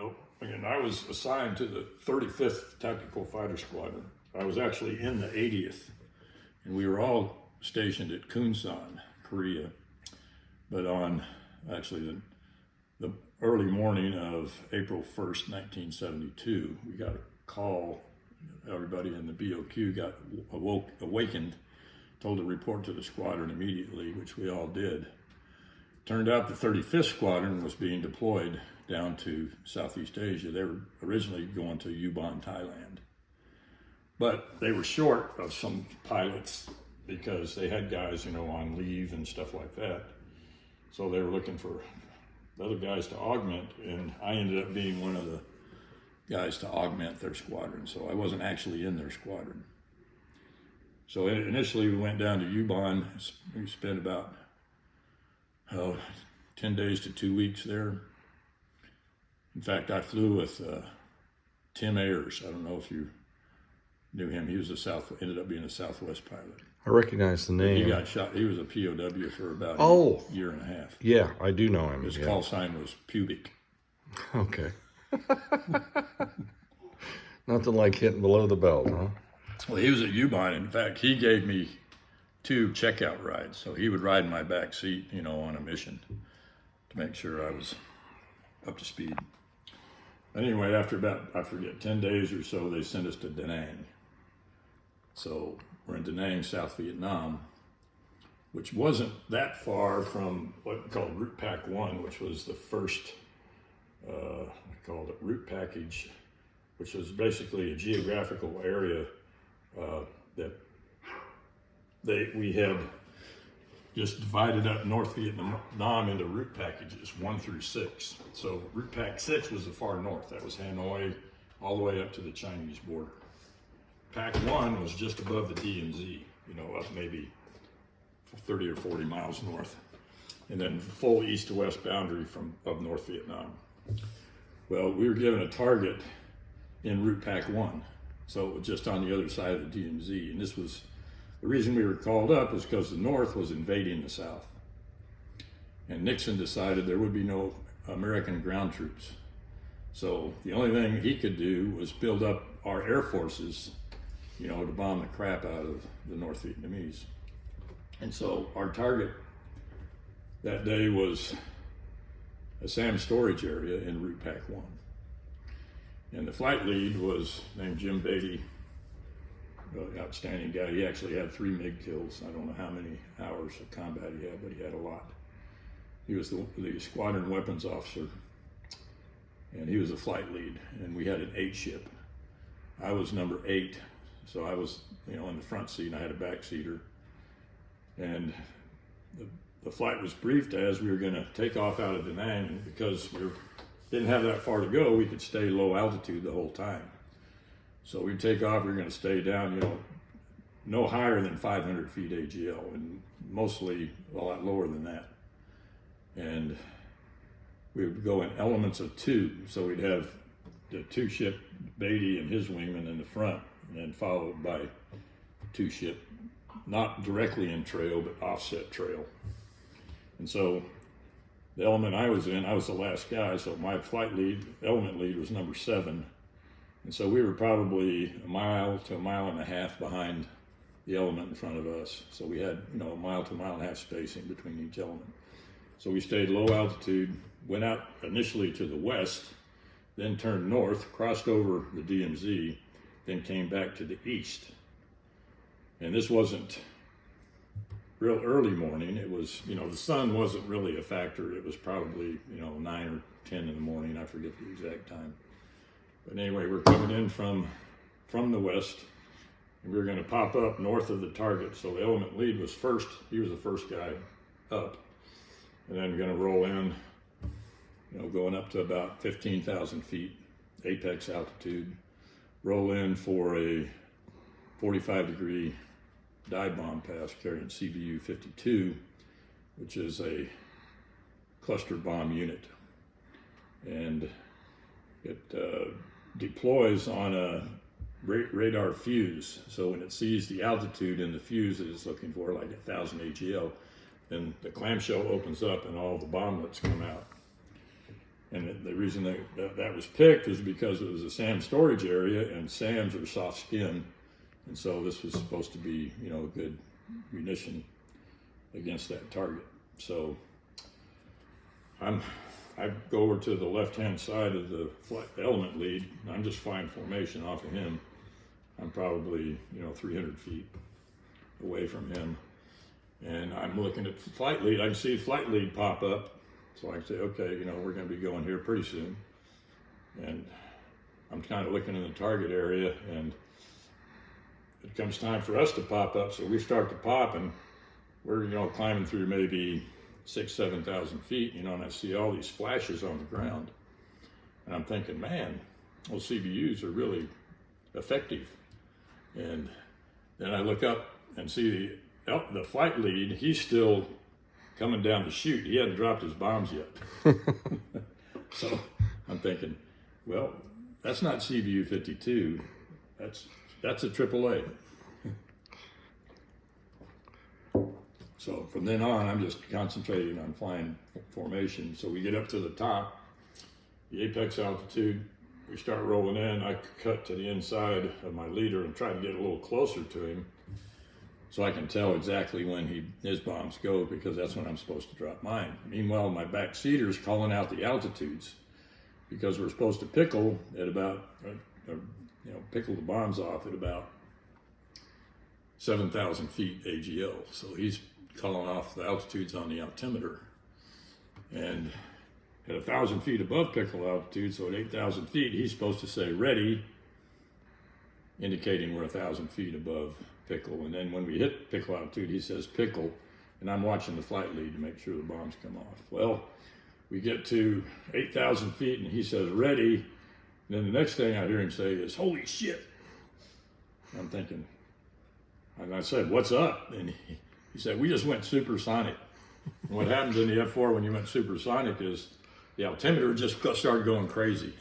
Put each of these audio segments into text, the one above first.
Nope. Again, I was assigned to the 35th Tactical Fighter Squadron. I was actually in the 80th, and we were all stationed at Kunsan, Korea. But on actually the early morning of April 1st, 1972, we got a call. Everybody in the BOQ got awakened, told to report to the squadron immediately, which we all did. Turned out the 35th Squadron was being deployed down to Southeast Asia. They were originally going to Yuban, Thailand. But they were short of some pilots because they had guys, on leave and stuff like that. So they were looking for other guys to augment, and I ended up being one of the guys to augment their squadron. So I wasn't actually in their squadron. So initially we went down to Yuban. We spent about 10 days to 2 weeks there. In fact, I flew with Tim Ayers. I don't know if you knew him. He was ended up being a Southwest pilot. I recognize the name. He got shot. He was a POW for about a year and a half. Yeah, I do know him. His call sign was Pubic. Okay. Nothing like hitting below the belt, huh? Well, he was at Yuban. In fact, he gave me 2 checkout rides. So he would ride in my back seat, on a mission to make sure I was up to speed. Anyway, after about, 10 days or so, they sent us to Da Nang. So we're in Da Nang, South Vietnam, which wasn't that far from what we called Route Pack 1, which was the first, we called it route package, which was basically a geographical area that we had just divided up North Vietnam into route packages 1 through 6. So Route Pack 6 was the far north. That was Hanoi all the way up to the Chinese border. Pack 1 was just above the DMZ, up maybe 30 or 40 miles north. And then full east to west boundary of North Vietnam. Well, we were given a target in Route Pack 1. So it was just on the other side of the DMZ. And this was, the reason we were called up is because the North was invading the South. And Nixon decided there would be no American ground troops. So the only thing he could do was build up our air forces, to bomb the crap out of the North Vietnamese. And so our target that day was a SAM storage area in Route Pack 1. And the flight lead was named Jim Beatty, really outstanding guy. He actually had 3 MiG kills. I don't know how many hours of combat he had, but he had a lot. He was the squadron weapons officer, and he was the flight lead, and we had an 8 ship. I was number 8, so I was, in the front seat, and I had a back seater. And the flight was briefed as we were going to take off out of Da Nang, and because we didn't have that far to go, we could stay low altitude the whole time. So we'd take off, we were going to stay down, no higher than 500 feet AGL, and mostly a lot lower than that. And we would go in elements of 2, so we'd have the 2-ship Beatty and his wingman in the front, and then followed by 2-ship, not directly in trail, but offset trail. And so the element I was in, I was the last guy, so my element lead was number 7. And so we were probably a mile to a mile and a half behind the element in front of us. So we had, a mile to a mile and a half spacing between each element. So we stayed low altitude, went out initially to the west, then turned north, crossed over the DMZ, then came back to the east. And this wasn't real early morning. It was, the sun wasn't really a factor. It was probably, 9 or 10 in the morning. I forget the exact time. But anyway, we're coming in from the west, and we were going to pop up north of the target. So the element lead was first. He was the first guy up. And then we're going to roll in, going up to about 15,000 feet, apex altitude, roll in for a 45-degree dive bomb pass carrying CBU-52, which is a cluster bomb unit. And it deploys on a radar fuse. So when it sees the altitude in the fuse that it's looking for, like 1,000 AGL, then the clamshell opens up and all the bomblets come out. And the reason that was picked was because it was a SAM storage area, and SAMs are soft skinned, and so this was supposed to be, you know, a good munition against that target. So I go over to the left-hand side of the element lead. I'm just flying formation off of him. I'm probably, you know, 300 feet away from him. And I'm looking at the flight lead. I can see flight lead pop up. So I say, okay, you know, we're going to be going here pretty soon. And I'm kind of looking in the target area, and it comes time for us to pop up. So we start to pop, and we're, you know, climbing through maybe 6,000 to 7,000 feet, you know, and I see all these flashes on the ground. And I'm thinking, man, those CBUs are really effective. And then I look up and see the flight lead. He's still coming down the chute. He hadn't dropped his bombs yet. So I'm thinking, well, that's not CBU 52. That's a AAA. So from then on, I'm just concentrating on flying formation. So we get up to the top, the apex altitude, we start rolling in. I cut to the inside of my leader and try to get a little closer to him so I can tell exactly when his bombs go, because that's when I'm supposed to drop mine. Meanwhile, my back seater's calling out the altitudes, because we're supposed to pickle at about, pickle the bombs off at about 7,000 feet AGL. So he's calling off the altitudes on the altimeter. And at 1,000 feet above pickle altitude, so at 8,000 feet, he's supposed to say ready, indicating we're 1,000 feet above pickle. And then when we hit pickle altitude, he says pickle, and I'm watching the flight lead to make sure the bombs come off. Well, we get to 8,000 feet, and he says ready, and then the next thing I hear him say is, holy shit. And I'm thinking, and I said, what's up? And he said, we just went supersonic. And what happens in the F4 when you went supersonic is the altimeter just started going crazy.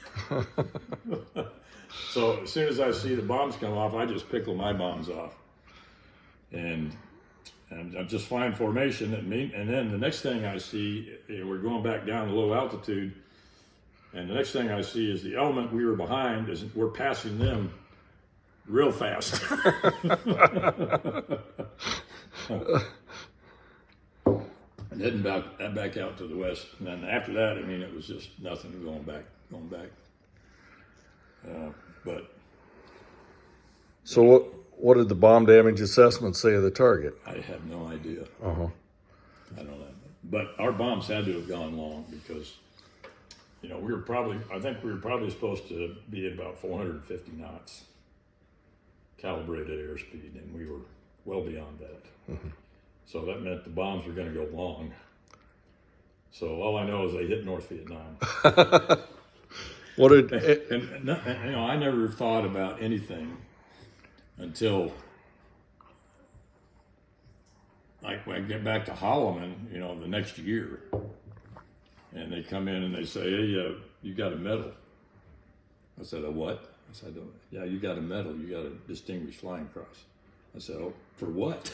So as soon as I see the bombs come off, I just pickle my bombs off. And I'm just flying formation. And then the next thing I see, we're going back down to low altitude. And the next thing I see is the element we were behind, we're passing them real fast. And heading back out to the west. And then after that, I mean, it was just nothing going back. But so what did the bomb damage assessment say of the target? I have no idea. Uh-huh. I don't know. But our bombs had to have gone long, because, you know, I think we were probably supposed to be at about 450 knots calibrated airspeed, and we were well beyond that. Mm-hmm. So that meant the bombs were going to go long. So all I know is they hit North Vietnam. And you know, I never thought about anything until, like, when I get back to Holloman, you know, the next year, and they come in and they say, hey, you got a medal. I said, a what? I said, yeah, you got a medal. You got a Distinguished Flying Cross. I said, oh, for what?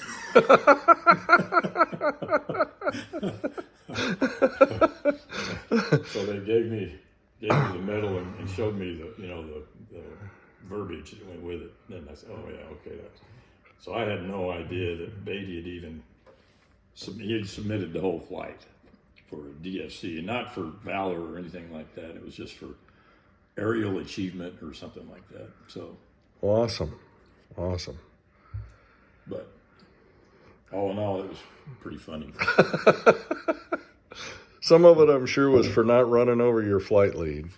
So they gave me the medal and showed me the verbiage that went with it. And I said, oh yeah, okay. So I had no idea that Beatty had even submitted the whole flight for a DFC, and not for valor or anything like that. It was just for aerial achievement or something like that. So awesome. But all in all, it was pretty funny. Some of it, I'm sure, was for not running over your flight lead.